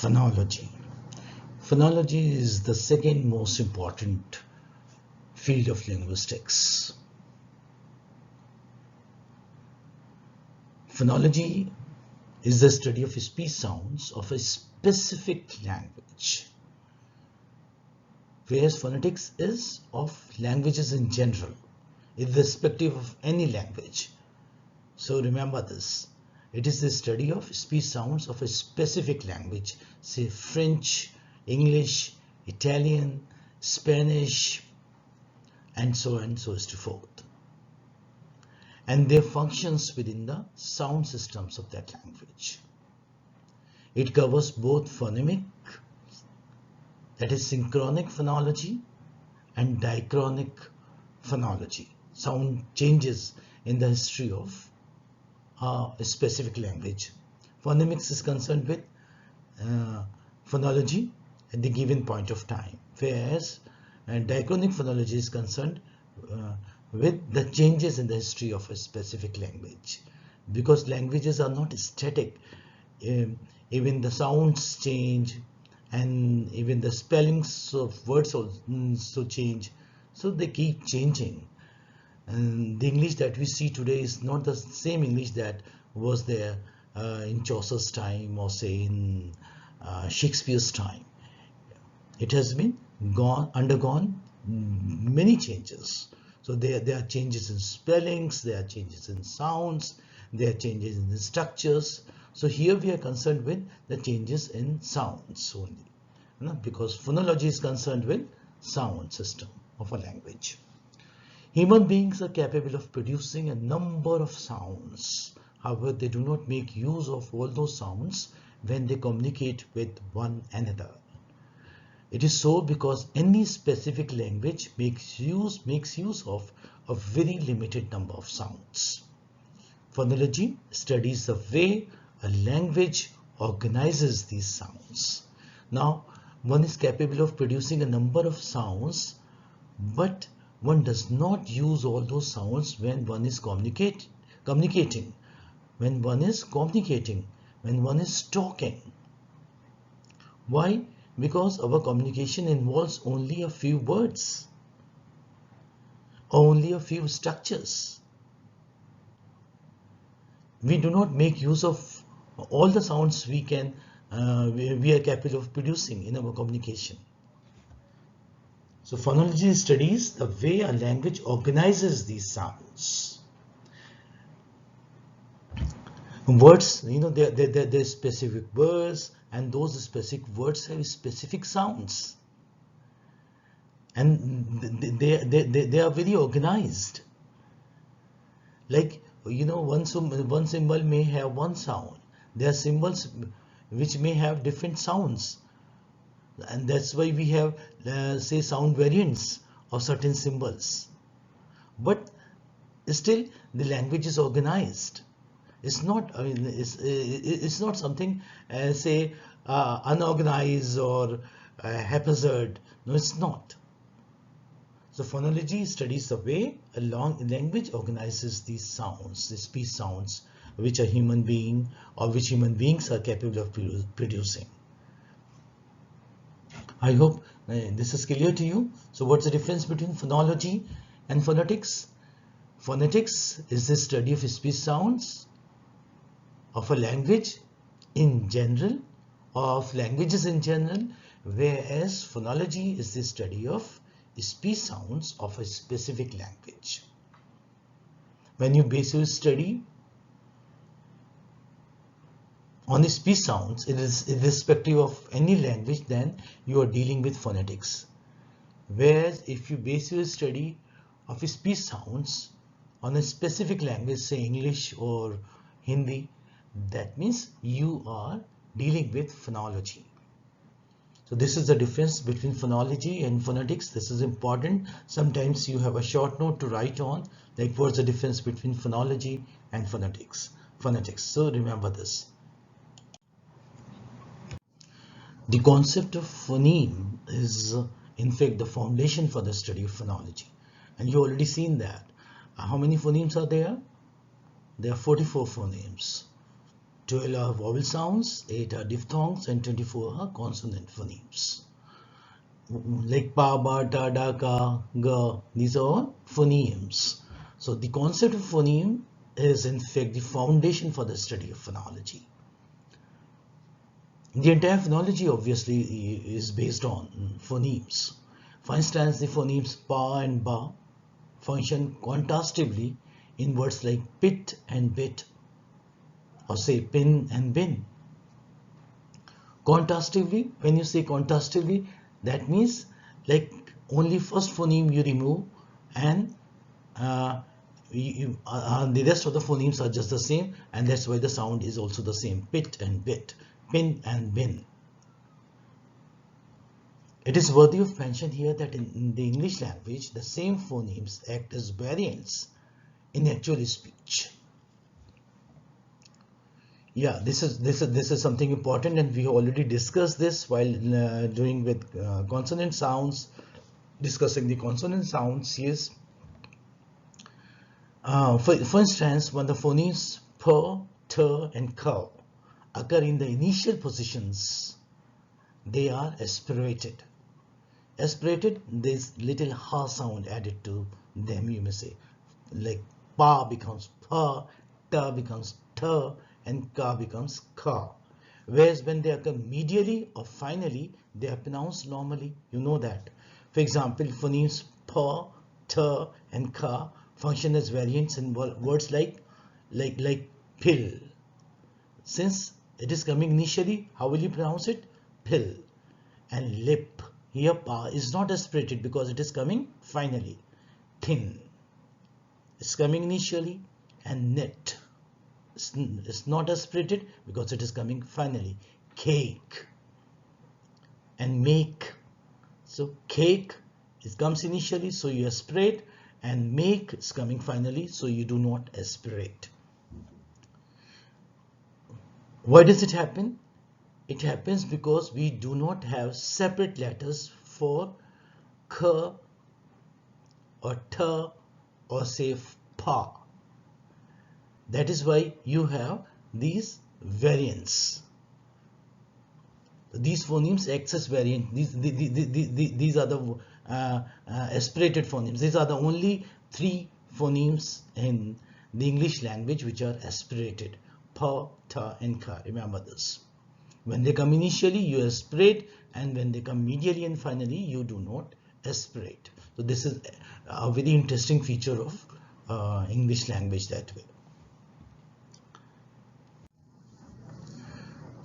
Phonology. Phonology is the second most important field of linguistics. Phonology is the study of speech sounds of a specific language, whereas phonetics is of languages in general, irrespective of any language. So remember this. It is the study of speech sounds of a specific language, say French, English, Italian, Spanish, and so on and so forth, and their functions within the sound systems of that language. It covers both phonemic, that is synchronic phonology, and diachronic phonology, sound changes in the history of a specific language. Phonemics is concerned with phonology at the given point of time, whereas diachronic phonology is concerned with the changes in the history of a specific language. Because languages are not static, even the sounds change, and even the spellings of words also change, so they keep changing. And the English that we see today is not the same English that was there in Chaucer's time, or say in Shakespeare's time. It has been undergone many changes. So there are changes in spellings, there are changes in sounds, there are changes in the structures. So here we are concerned with the changes in sounds only, because phonology is concerned with sound system of a language. Human beings are capable of producing a number of sounds. However, they do not make use of all those sounds when they communicate with one another. It is so because any specific language makes use of a very limited number of sounds. Phonology studies the way a language organizes these sounds. Now, one is capable of producing a number of sounds, but one does not use all those sounds when one is communicating, when one is talking. Why? Because our communication involves only a few words, only a few structures. We do not make use of all the sounds we are capable of producing in our communication. So phonology studies the way a language organizes these sounds. Words, there are specific words, and those specific words have specific sounds, and they are very organized. Like, one symbol may have one sound. There are symbols which may have different sounds, and that's why we have say sound variants of certain symbols. But still the language is organized. It's not, it's not something say unorganized or haphazard. No, it's not. So phonology studies the way a language organizes these sounds, these speech sounds, which a human being or which human beings are capable of producing. I hope this is clear to you. So what's the difference between phonology and phonetics? Phonetics is the study of speech sounds of a language in general, of languages in general, whereas phonology is the study of speech sounds of a specific language. When you base your study on the speech sounds, it is irrespective of any language, then you are dealing with phonetics. Whereas if you base your study of speech sounds on a specific language, say English or Hindi, that means you are dealing with phonology. So this is the difference between phonology and phonetics. This is important. Sometimes you have a short note to write on, like what's the difference between phonology and phonetics. So remember this. The concept of phoneme is in fact the foundation for the study of phonology, and you already seen that. How many phonemes are there? There are 44 phonemes. 12 are vowel sounds, 8 are diphthongs, and 24 are consonant phonemes. Like pa, ba, ta, da, ka, ga, these are all phonemes. So the concept of phoneme is in fact the foundation for the study of phonology. The entire phonology obviously is based on phonemes. For instance, the phonemes pa and ba function contrastively in words like pit and bit, or say pin and bin. Contrastively, when you say contrastively, that means like only first phoneme you remove, and the rest of the phonemes are just the same, and that's why the sound is also the same: pit and bit, pin and bin. It is worthy of mention here that in the English language, the same phonemes act as variants in actual speech. Yeah, this is something important, and we already discussed this while doing with consonant sounds, discussing the consonant sounds. Yes. For instance, when the phonemes p, t, and k occur in the initial positions, they are aspirated. Aspirated, there's little ha sound added to them, you may say. Like pa becomes pa, ta becomes ta, and ka becomes ka. Whereas when they occur medially or finally, they are pronounced normally. You know that. For example, phonemes pa, ta, and ka function as variants in words like pill. Since it is coming initially, how will you pronounce it? Pill. And lip. Here pa is not aspirated because it is coming finally. Thin. It's coming initially. And knit. It's not aspirated because it is coming finally. Cake. And make. So cake, it comes initially, so you aspirate, and make is coming finally, so you do not aspirate. Why does it happen? It happens because we do not have separate letters for k or t or say pa. That is why you have these variants. These phonemes act as variant. These are the aspirated phonemes. These are the only three phonemes in the English language which are aspirated: pa, ta, and ka. Remember this. When they come initially, you aspirate, and when they come medially and finally, you do not aspirate. So this is a very interesting feature of English language that way.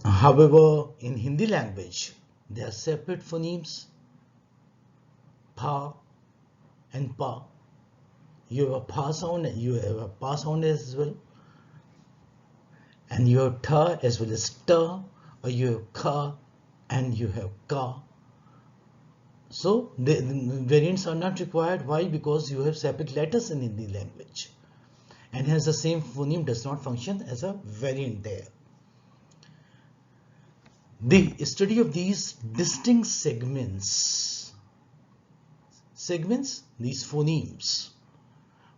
However, in Hindi language, there are separate phonemes, pa and pa. You have a pa sound, you have a pa sound as well, and you have ta as well as ta, or you have ka and you have ka. So the variants are not required. Why? Because you have separate letters in Hindi language, and hence the same phoneme does not function as a variant there. The study of these distinct segments, these phonemes,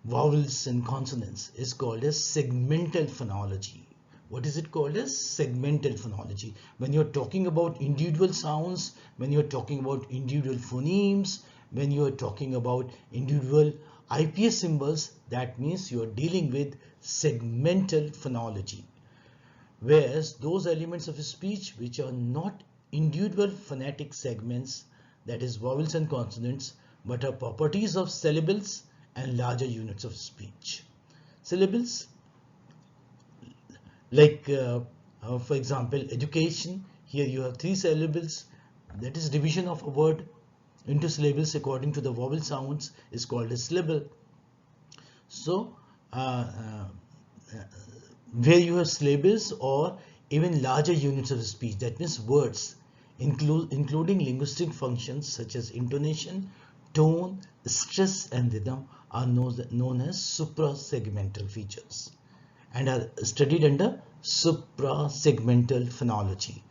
vowels and consonants, is called as segmental phonology. What is it called as? Segmental phonology. When you're talking about individual sounds, when you're talking about individual phonemes, when you're talking about individual IPS symbols, that means you're dealing with segmental phonology. Whereas those elements of speech which are not individual phonetic segments, that is vowels and consonants, but are properties of syllables and larger units of speech. Syllables, like for example, education. Here you have 3 syllables. That is division of a word into syllables according to the vowel sounds is called a syllable. So where you have syllables or even larger units of speech, that means words, including linguistic functions such as intonation, tone, stress, and rhythm, are known as suprasegmental features and are studied under suprasegmental phonology.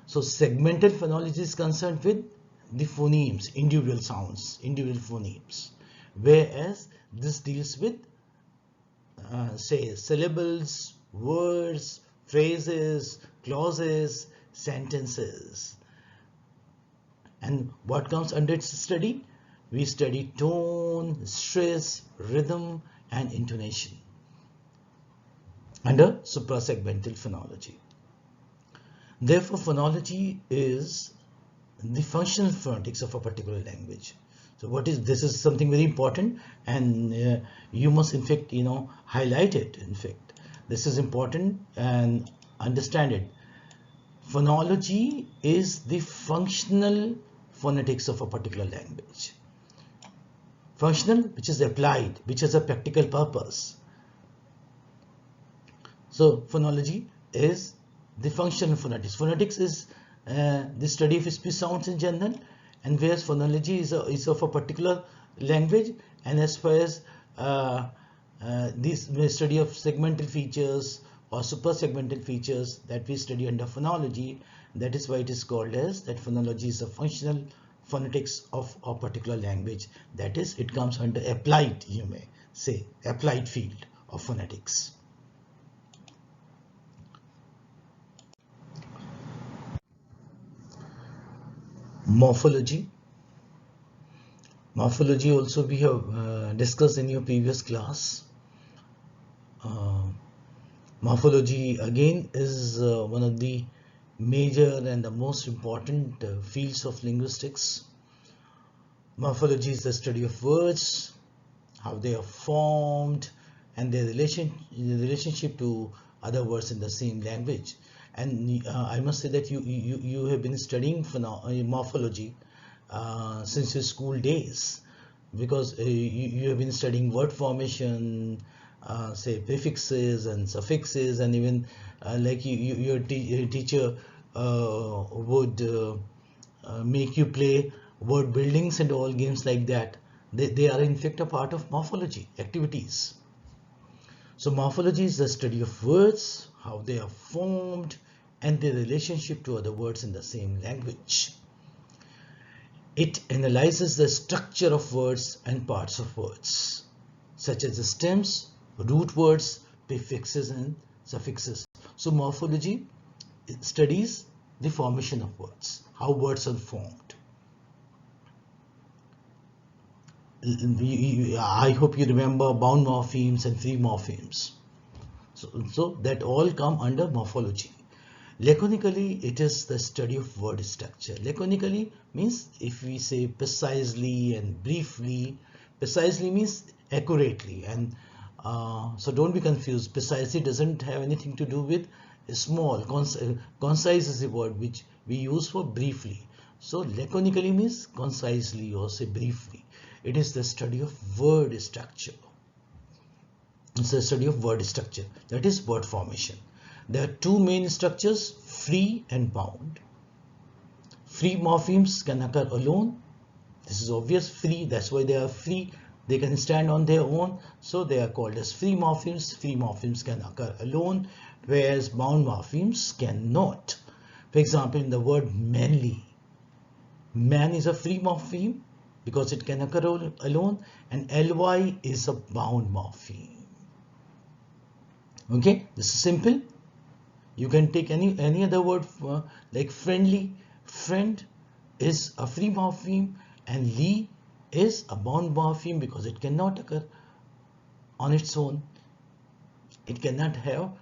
So segmental phonology is concerned with the phonemes, individual sounds, individual phonemes, whereas this deals with say syllables, words, phrases, clauses, sentences. And what comes under its study? We study tone, stress, rhythm, and intonation under suprasegmental phonology. Therefore, phonology is the functional phonetics of a particular language. So this is something very important, and you must in fact highlight it. In fact, this is important and understand it. Phonology is the functional phonetics of a particular language. Functional, which is applied, which has a practical purpose. So phonology is the functional phonetics. Phonetics is the study of speech sounds in general, and whereas phonology is of a particular language, and as far as this study of segmental features or suprasegmental features that we study under phonology, that is why it is called as that phonology is a functional phonetics of a particular language. That is, it comes under applied, you may say, applied field of phonetics. Morphology. Morphology also we have discussed in your previous class. Morphology again is one of the major and the most important fields of linguistics. Morphology is the study of words, how they are formed, and their relationship to other words in the same language. And I must say that you have been studying morphology since your school days, because you have been studying word formation, say prefixes and suffixes, and even like your teacher would make you play word buildings and all games like that. They are in fact a part of morphology activities. So morphology is the study of words, how they are formed, and their relationship to other words in the same language. It analyzes the structure of words and parts of words, such as the stems, root words, prefixes, and suffixes. So morphology studies the formation of words, how words are formed. I hope you remember bound morphemes and free morphemes. So that all come under morphology. Laconically, it is the study of word structure. Laconically means, if we say precisely and briefly, precisely means accurately, and so don't be confused. Precisely doesn't have anything to do with small. Concise is the word which we use for briefly. So laconically means concisely or say briefly. It is the study of word structure. It's the study of word structure, that is word formation. There are two main structures, free and bound. Free morphemes can occur alone. This is obvious, free, that's why they are free. They can stand on their own, so they are called as free morphemes. Free morphemes can occur alone, whereas bound morphemes cannot. For example, in the word manly, man is a free morpheme because it can occur alone, and ly is a bound morpheme. Okay, this is simple. You can take any other word like friendly. Friend is a free morpheme, and ly is a bound morpheme because it cannot occur on its own. It cannot have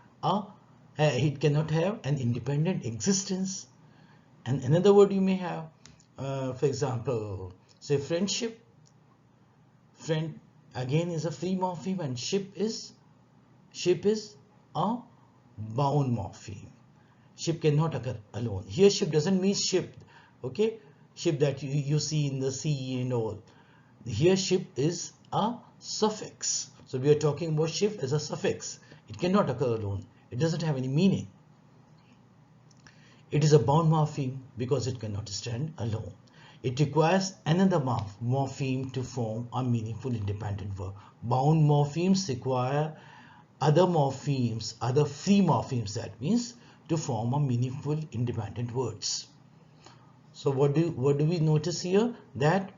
an independent existence. And another word you may have, for example, say friendship. Friend again is a free morpheme, and ship is a bound morpheme. Ship cannot occur alone. Here ship doesn't mean ship, okay, ship that you see in the sea and all. Here ship is a suffix. So we are talking about ship as a suffix. It cannot occur alone. It doesn't have any meaning. It is a bound morpheme because it cannot stand alone. It requires another morpheme to form a meaningful independent word. Bound morphemes require other morphemes, other free morphemes, that means, to form a meaningful independent words. So what do we notice here? That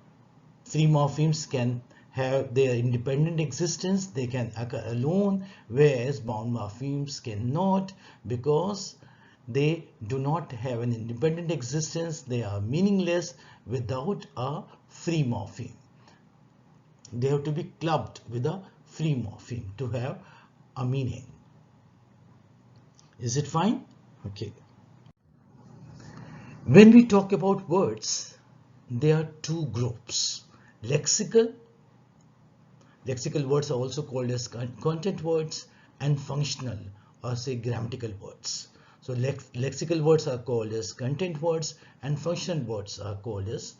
free morphemes can have their independent existence, they can occur alone, whereas bound morphemes cannot, because they do not have an independent existence. They are meaningless without a free morpheme. They have to be clubbed with a free morpheme to have a meaning. Is it fine? Okay. When we talk about words, there are two groups. Lexical words are also called as content words, and functional, or say grammatical words. So lexical words are called as content words, and functional words are called as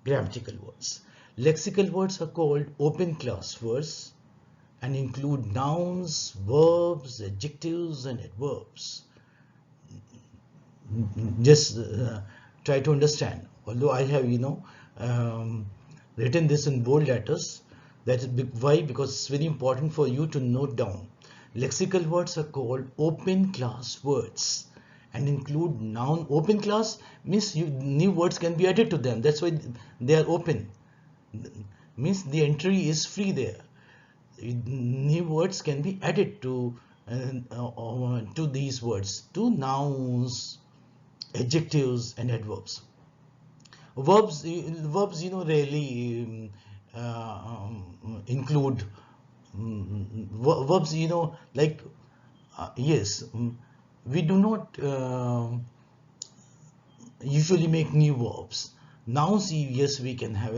grammatical words. Lexical words are called open class words and include nouns, verbs, adjectives, and adverbs. Just try to understand. Although I have, written this in bold letters. That is why? Because it's very important for you to note down. Lexical words are called open class words and include noun. Open class means new words can be added to them. That's why they are open. Means the entry is free there. New words can be added to these words, to nouns, adjectives, and adverbs. Verbs, rarely include verbs. Like yes, we do not usually make new verbs. Nouns, yes, we can have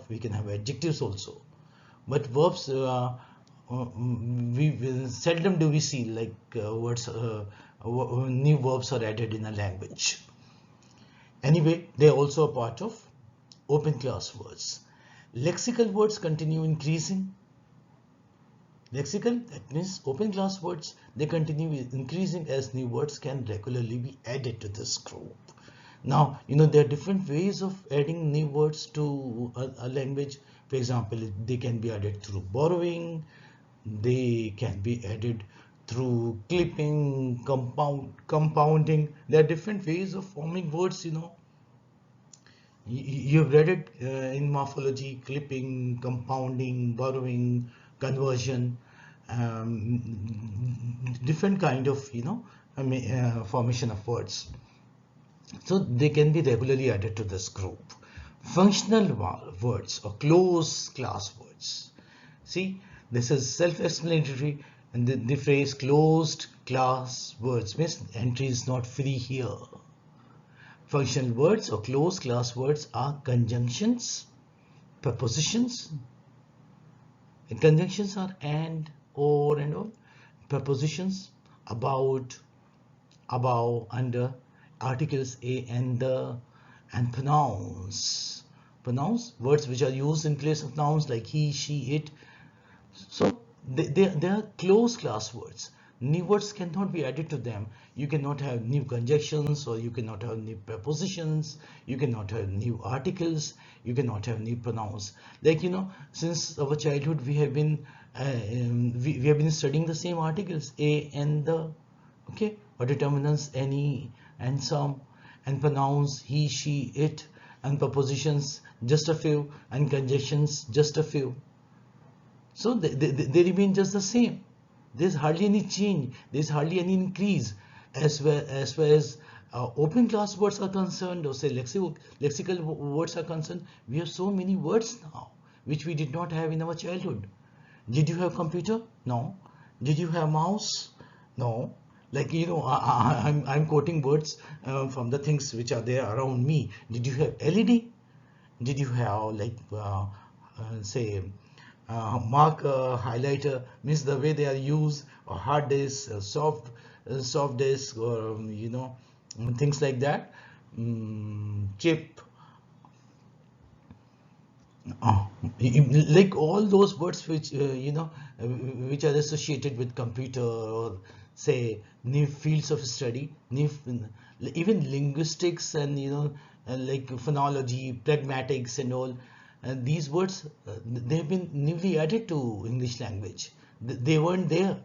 we can have adjectives also, but verbs, we seldom do we see like words, new verbs are added in a language. Anyway, they are also a part of open class words. Lexical words continue increasing. Lexical, that means open class words, they continue increasing as new words can regularly be added to this group. Now, there are different ways of adding new words to a language. For example, they can be added through borrowing, they can be added through clipping, compounding. There are different ways of forming words. You've read it in morphology: clipping, compounding, borrowing, conversion, different kind of formation of words. So they can be regularly added to this group. Functional words or closed class words. See, this is self-explanatory, and the phrase closed class words means entry is not free here. Functional words or closed class words are conjunctions, prepositions. And conjunctions are and, or, and all. Prepositions, about, above, under. Articles, a and the, and pronouns. Pronouns, words which are used in place of nouns like he, she, it. So they are closed class words. New words cannot be added to them. You cannot have new conjunctions, or you cannot have new prepositions. You cannot have new articles. You cannot have new pronouns. Like since our childhood, we have been we have been studying the same articles, a and the, okay, or determinants, any and some, and pronouns, he, she, it, and prepositions, just a few, and conjunctions, just a few. So they remain just the same. There's hardly any change. There's hardly any increase as far as open class words are concerned, or say lexical words are concerned. We have so many words now which we did not have in our childhood. Did you have computer? No. Did you have mouse? No. Like I'm quoting words from the things which are there around me. Did you have LED? Did you have like say marker, highlighter? Means the way they are used, or hard disk, soft disk, or things like that. Chip. Like all those words which which are associated with computer, or say new fields of study, even linguistics, and like phonology, pragmatics, and all. These words, they have been newly added to English language. They weren't there,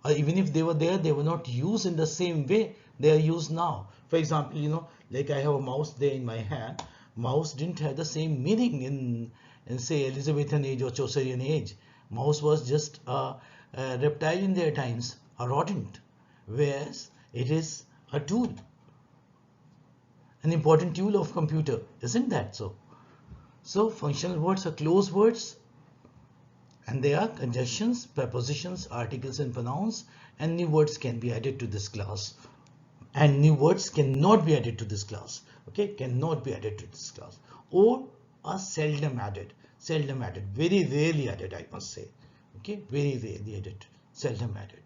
or even if they were there, they were not used in the same way they are used now. For example, like I have a mouse there in my hand. Mouse didn't have the same meaning in say Elizabethan age or Chaucerian age. Mouse was just a reptile in their times, a rodent, whereas it is a tool, an important tool of computer, isn't that so? So functional words are closed words, and they are conjunctions, prepositions, articles and pronouns, and new words can be added to this class, and new words cannot be added to this class. Okay, cannot be added to this class, or are seldom added, very rarely added, I must say. Okay, very rarely added, seldom added.